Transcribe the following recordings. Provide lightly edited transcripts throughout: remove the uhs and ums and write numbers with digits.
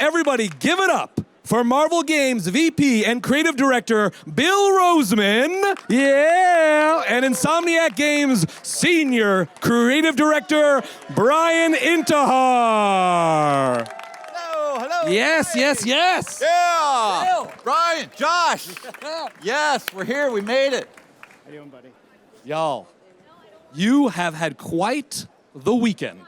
everybody give it up for Marvel Games VP and Creative Director Bill Roseman. Yeah. And Insomniac Games Senior Creative Director Brian Intihar. Hello. Yes. Yeah. Bill. Brian, Josh. Yes, we're here. We made it. How you doing, buddy? Y'all, you have had quite the weekend.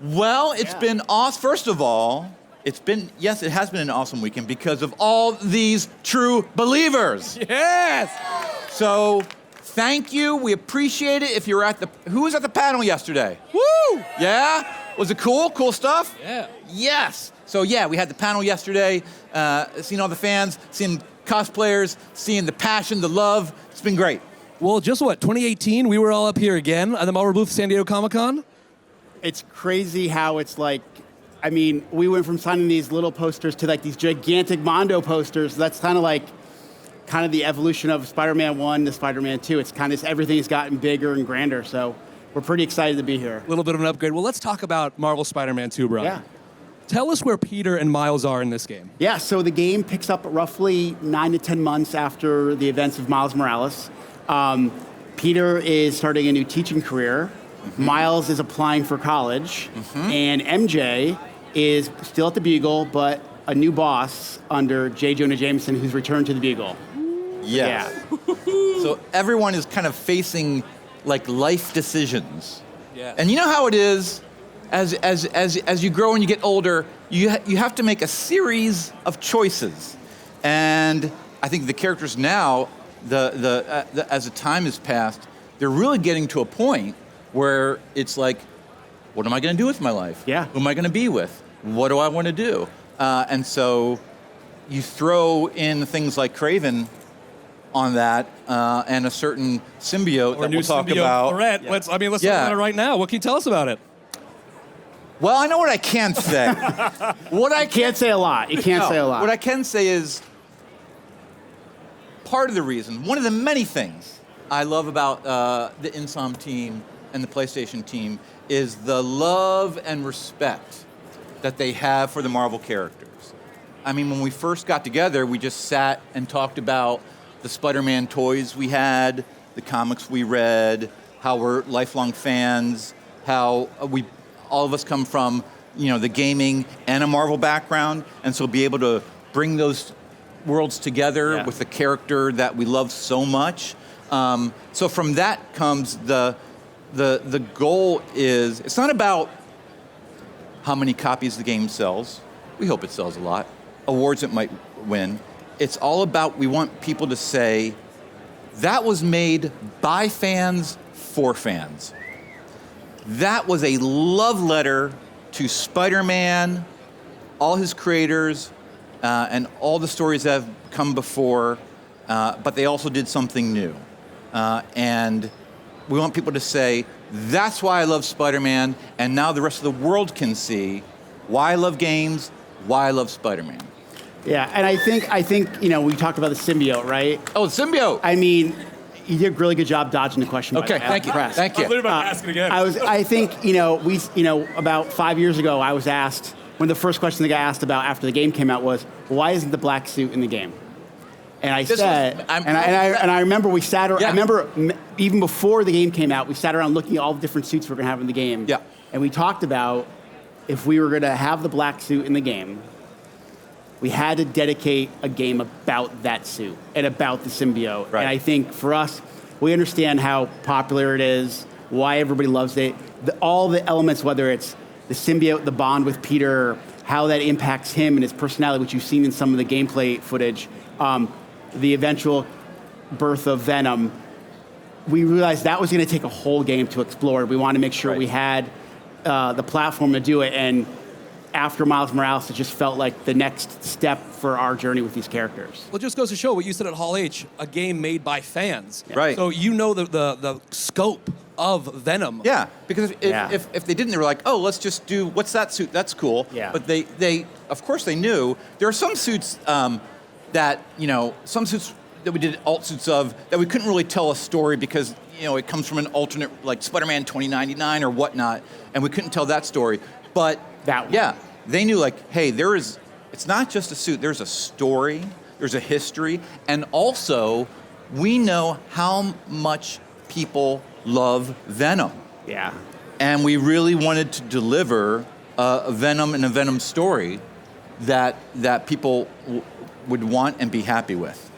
Well, it's been awesome. First of all, it has been an awesome weekend because of all these true believers. Yes. So, thank you. We appreciate it. If you were who was at the panel yesterday? Woo! Yeah? Was it cool? Cool stuff? Yeah. Yes. So yeah, we had the panel yesterday, seeing all the fans, seeing cosplayers, seeing the passion, the love. It's been great. Well, just 2018, we were all up here again at the Marvel booth, San Diego Comic-Con. It's crazy how it's like, I mean, we went from signing these little posters to like these gigantic Mondo posters. That's kind of the evolution of Spider-Man 1 to Spider-Man 2. It's kind of, everything has gotten bigger and grander, so we're pretty excited to be here. A little bit of an upgrade. Well, let's talk about Marvel Spider-Man 2, Brian. Yeah. Tell us where Peter and Miles are in this game. Yeah, so the game picks up roughly 9 to 10 months after the events of Miles Morales. Peter is starting a new teaching career. Miles is applying for college. And MJ is still at the Bugle, but a new boss under J. Jonah Jameson, who's returned to the Bugle. Yes. So everyone is kind of facing like life decisions. Yeah. And you know how it is, as you grow and you get older, you have to make a series of choices. And I think the characters now, as the time has passed, they're really getting to a point where it's like, what am I going to do with my life? Yeah. Who am I going to be with? What do I want to do? And so you throw in things like Kraven on that, and a certain symbiote that we'll talk about. Threat. Yeah. Let's talk about it right now. What can you tell us about it? Well, I know what I can say. Can't say a lot. You can't say a lot. What I can say is part of the reason, one of the many things I love about the Insom team and the PlayStation team is the love and respect that they have for the Marvel characters. I mean, when we first got together, we just sat and talked about the Spider-Man toys we had, the comics we read, how we're lifelong fans, how all of us come from, the gaming and a Marvel background, and so be able to bring those worlds together with a character that we love so much. So from that comes the goal is, it's not about how many copies the game sells. We hope it sells a lot. Awards it might win. It's all about, we want people to say, that was made by fans for fans. That was a love letter to Spider-Man, all his creators, and all the stories that have come before, but they also did something new. And we want people to say, that's why I love Spider-Man, and now the rest of the world can see why I love games, why I love Spider-Man. Yeah, and I think we talked about the symbiote, right? Oh, the symbiote. I mean, you did a really good job dodging the question. Okay, thank you. Thank you. I'm literally about to ask it again. I think about 5 years ago, I was asked, one of the first questions that got asked about after the game came out was, why isn't the black suit in the game? And I I remember we sat around, I remember even before the game came out, we sat around looking at all the different suits we're going to have in the game. Yeah. And we talked about if we were going to have the black suit in the game, we had to dedicate a game about that suit and about the symbiote. Right. And I think for us, we understand how popular it is, why everybody loves it, all the elements, whether it's the symbiote, the bond with Peter, how that impacts him and his personality, which you've seen in some of the gameplay footage, the eventual birth of Venom. We realized that was going to take a whole game to explore. We wanted to make sure we had the platform to do it, and after Miles Morales, it just felt like the next step for our journey with these characters. Well, it just goes to show what you said at Hall H, a game made by fans. Yeah. Right. So the scope of Venom. Yeah, because if they didn't, they were like, oh, let's just do, what's that suit? That's cool. Yeah. But they of course they knew. There are some suits some suits that we did alt suits of that we couldn't really tell a story because, it comes from an alternate, like Spider-Man 2099 or whatnot, and we couldn't tell that story. But that one. Yeah, they knew like, hey, there is it's not just a suit. There's a story, there's a history, and also we know how much people love Venom. Yeah. And we really wanted to deliver a Venom and a Venom story that people would want and be happy with.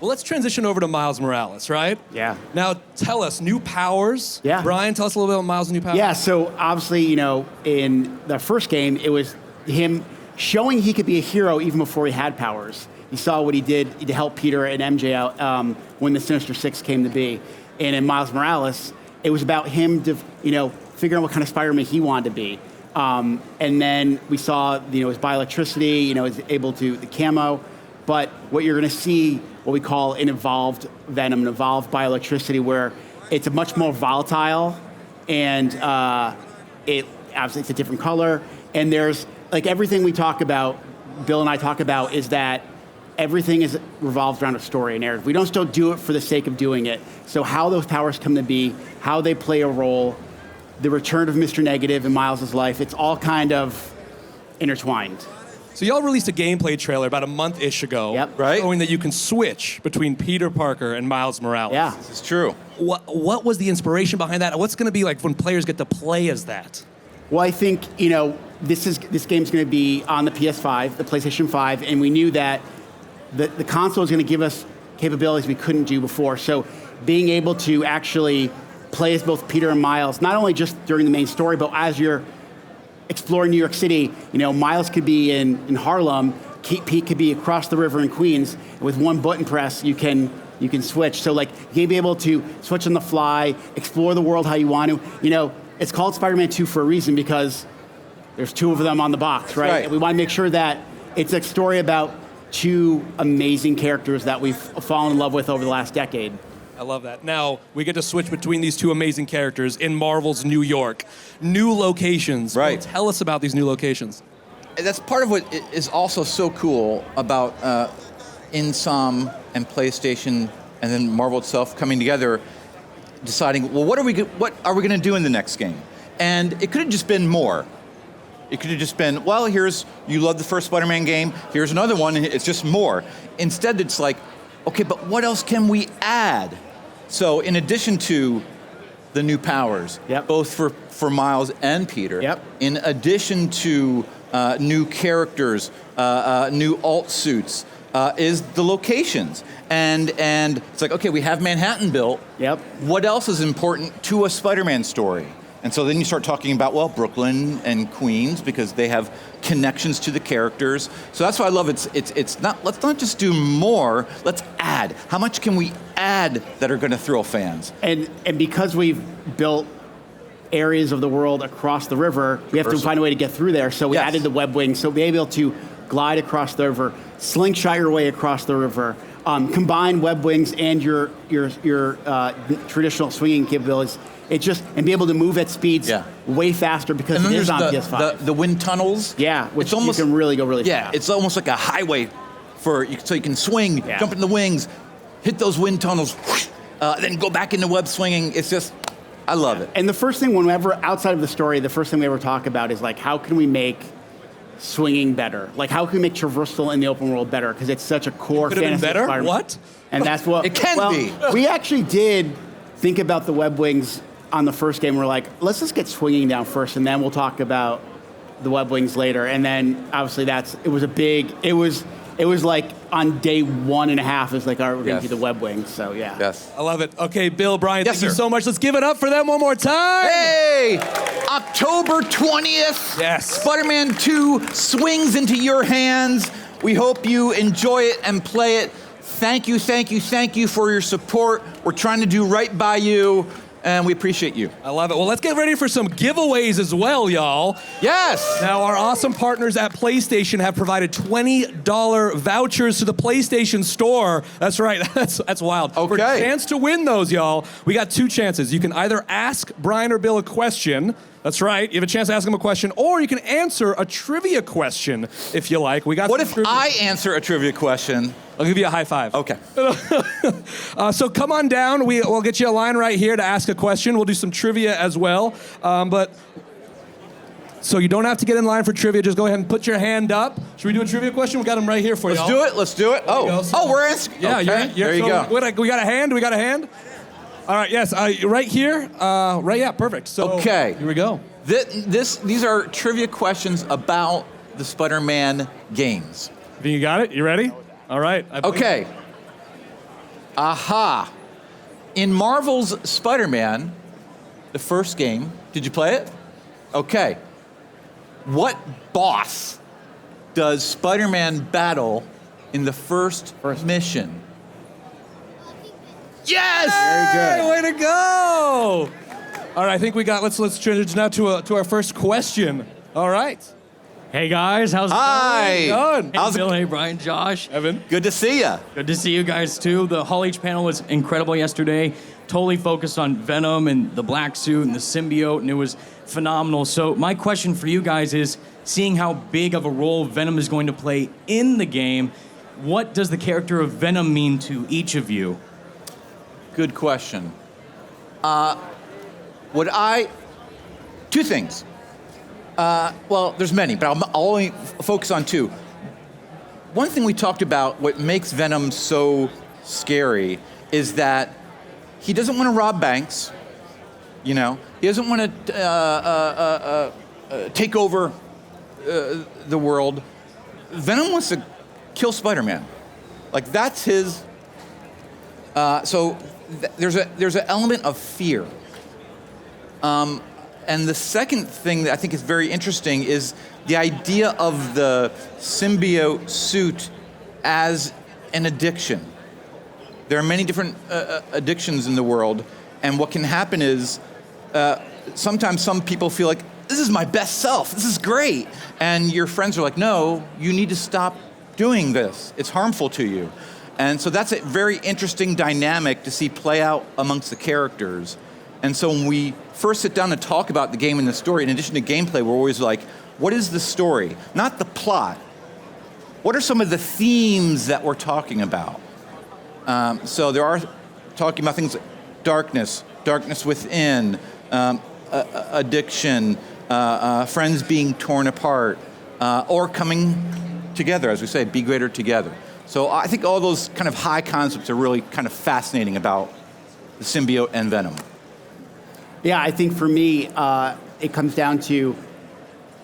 Well, let's transition over to Miles Morales, right? Yeah. Now, tell us, new powers. Yeah. Brian, tell us a little bit about Miles' new powers. Yeah, so obviously, in the first game, it was him showing he could be a hero even before he had powers. You saw what he did to help Peter and MJ out when the Sinister Six came to be. And in Miles Morales, it was about him figuring out what kind of Spider-Man he wanted to be. And then we saw, his bioelectricity, is able to, the camo. But what you're going to see, what we call an evolved Venom, an evolved bioelectricity, where it's a much more volatile, and obviously it's a different color. And there's, like, everything we talk about, Bill and I talk about, is that everything is revolved around a story and narrative. We don't still do it for the sake of doing it. So how those powers come to be, how they play a role, the return of Mr. Negative in Miles' life, it's all kind of intertwined. So y'all released a gameplay trailer about a month-ish ago, Yep. Right. showing that you can switch between Peter Parker and Miles Morales. Yeah. It's true. What was the inspiration behind that? What's going to be like when players get to play as that? Well, I think, this game's going to be on the PS5, the PlayStation 5, and we knew that the console is going to give us capabilities we couldn't do before. So being able to actually play as both Peter and Miles, not only just during the main story, but as you're exploring New York City, Miles could be in Harlem, Pete could be across the river in Queens. With one button press, you can switch. So you'll be able to switch on the fly, explore the world how you want to. It's called Spider-Man 2 for a reason, because there's two of them on the box, right? And we want to make sure that it's a story about two amazing characters that we've fallen in love with over the last decade. I love that. Now, we get to switch between these two amazing characters in Marvel's New York. New locations. Right. Well, tell us about these new locations. That's part of what is also so cool about InSom and PlayStation and then Marvel itself coming together, deciding, well, what are we going to do in the next game? And it could have just been more. It could have just been, well, you love the first Spider-Man game, here's another one, and it's just more. Instead, it's like, okay, but what else can we add? So in addition to the new powers, both for Miles and Peter, in addition to new characters, new alt suits, is the locations. And it's like, okay, we have Manhattan built. What else is important to a Spider-Man story? And so then you start talking about, well, Brooklyn and Queens, because they have connections to the characters. So that's why I love it. It's not, let's not just do more, let's add. How much can we add that are going to thrill fans? And because we've built areas of the world across the river, we have to find a way to get through there. So we added the web wings, so be able to glide across the river, slingshot your way across the river, combine web wings and your traditional swinging capabilities. And be able to move at speeds way faster because it is on PS5. The wind tunnels. Which you can really go really fast. Yeah, it's almost like a highway so you can swing, jump in the wings, hit those wind tunnels, then go back into web swinging. It's just, I love it. And the first thing, whenever outside of the story, the first thing we ever talk about is how can we make swinging better? How can we make traversal in the open world better? Because it's such a core fantasy better? Spider-Man. What? And that's what it can be. We actually did think about the web wings on the first game. We're like, let's just get swinging down first, and then we'll talk about the web wings later. And then obviously it was like on day 1.5 is like, all right, we're going to do the web wings. So yeah. Yes. I love it. Okay, Bill, Brian, Yes, thank you sir. so much. Let's give it up for them one more time. Hey! October 20th. Yes. Spider-Man 2 swings into your hands. We hope you enjoy it and play it. Thank you for your support. We're trying to do right by you, and we appreciate you. I love it. Well, let's get ready for some giveaways as well, y'all. Yes! Now, our awesome partners at PlayStation have provided $20 vouchers to the PlayStation Store. That's right. That's wild. Okay. For a chance to win those, y'all, we got two chances. You can either ask Brian or Bill a question. That's right. You have a chance to ask them a question, or you can answer a trivia question if you like. We got. What if I answer a trivia question? I'll give you a high five. Okay. So come on down. We'll get you a line right here to ask a question. We'll do some trivia as well. But So you don't have to get in line for trivia. Just go ahead and put your hand up. Should we do a trivia question? We got them right here for you. Let's do it. Let's do it. We're in. Yeah, okay. There you go. We got a hand. We got a hand. All right. Yes. Right here. Right. Yeah. Perfect. So. Okay. Here we go. These are trivia questions about the Spider-Man games. Think you got it? You ready? All right. Okay. Aha. In Marvel's Spider-Man, the first game, did you play it? Okay. What boss does Spider-Man battle in the first mission? Yes! Very good. Way to go! All right, I think we got. Let's transition now to our first question. All right. Hey guys, how's it Hi. going? Good. Hey Bill, hey Brian, Josh. Evan. Good to see you. Good to see you guys too. The Hall H panel was incredible yesterday. Totally focused on Venom and the black suit and the symbiote, and it was phenomenal. So my question for you guys is, seeing how big of a role Venom is going to play in the game, what does the character of Venom mean to each of you? Good question. Two things. Well, there's many, but I'll only focus on two. One thing we talked about, what makes Venom so scary, is that he doesn't want to rob banks. You know, he doesn't want to take over the world. Venom wants to kill Spider-Man. Like that's his. There's an element of fear. And the second thing that I think is very interesting is the idea of the symbiote suit as an addiction. There are many different addictions in the world, and what can happen is sometimes some people feel like, this is my best self, this is great. And your friends are like, no, you need to stop doing this. It's harmful to you. And so that's a very interesting dynamic to see play out amongst the characters. And so when we first sit down and talk about the game and the story, in addition to gameplay, we're always like, what is the story? Not the plot. What are some of the themes that we're talking about? So there are talking about things like darkness within, addiction, friends being torn apart, or coming together, as we say, be greater together. So I think all those kind of high concepts are really kind of fascinating about the symbiote and Venom. Yeah, I think for me, it comes down to,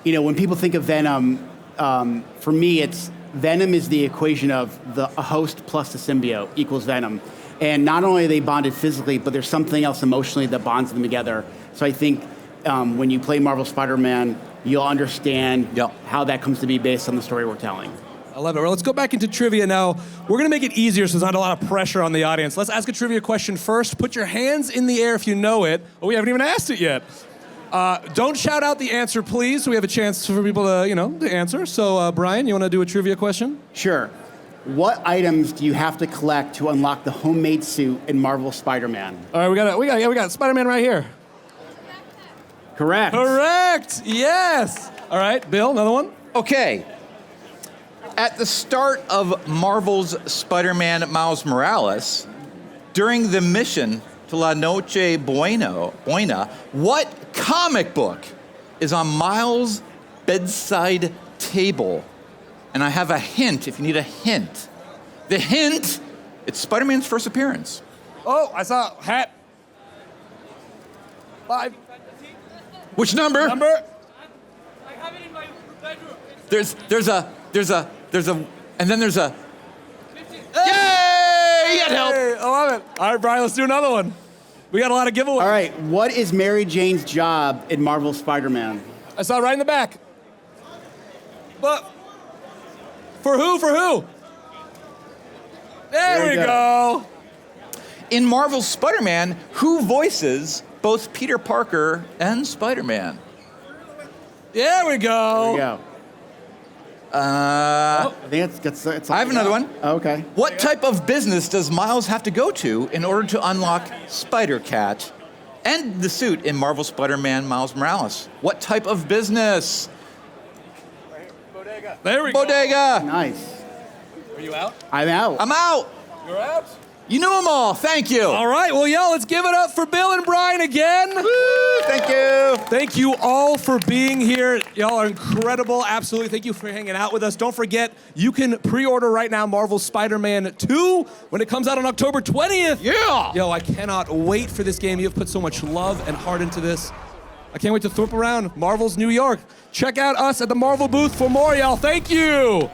when people think of Venom, for me, it's Venom is the equation of a host plus the symbiote equals Venom. And not only are they bonded physically, but there's something else emotionally that bonds them together. So I think when you play Marvel Spider-Man, you'll understand how that comes to be based on the story we're telling. I love it. Well, let's go back into trivia now. We're going to make it easier so there's not a lot of pressure on the audience. Let's ask a trivia question first. Put your hands in the air if you know it. Oh, we haven't even asked it yet. Don't shout out the answer, please, so we have a chance for people to answer. So, Brian, you want to do a trivia question? Sure. What items do you have to collect to unlock the homemade suit in Marvel Spider-Man? All right, we got Spider-Man right here. Correct. Correct. Yes. All right, Bill, another one. Okay. At the start of Marvel's Spider-Man Miles Morales, during the mission to La Noche Buena, what comic book is on Miles' bedside table? And I have a hint if you need a hint. The hint, it's Spider-Man's first appearance. Oh, I saw a hat. 5. Which number? Number? I have it in my bedroom. And then there's a. 15. Yay! You got help. Hey, I love it. All right, Brian, let's do another one. We got a lot of giveaways. All right, what is Mary Jane's job in Marvel Spider-Man? I saw it right in the back. But for who? There we go. In Marvel's Spider-Man, who voices both Peter Parker and Spider-Man? There we go. There we go. I think it's I have another one. Oh, okay. What type of business does Miles have to go to in order to unlock Spider-Cat and the suit in Marvel Spider-Man Miles Morales? What type of business? There we go. Bodega. Nice. Are you out? I'm out. I'm out. You're out? You knew them all. Thank you. All right, well, y'all, let's give it up for Bill and Brian again. Woo, thank you. Thank you all for being here. Y'all are incredible. Absolutely. Thank you for hanging out with us. Don't forget, you can pre-order right now Marvel's Spider-Man 2 when it comes out on October 20th. Yeah. Yo, I cannot wait for this game. You've put so much love and heart into this. I can't wait to thwip around Marvel's New York. Check out us at the Marvel booth for more, y'all. Thank you.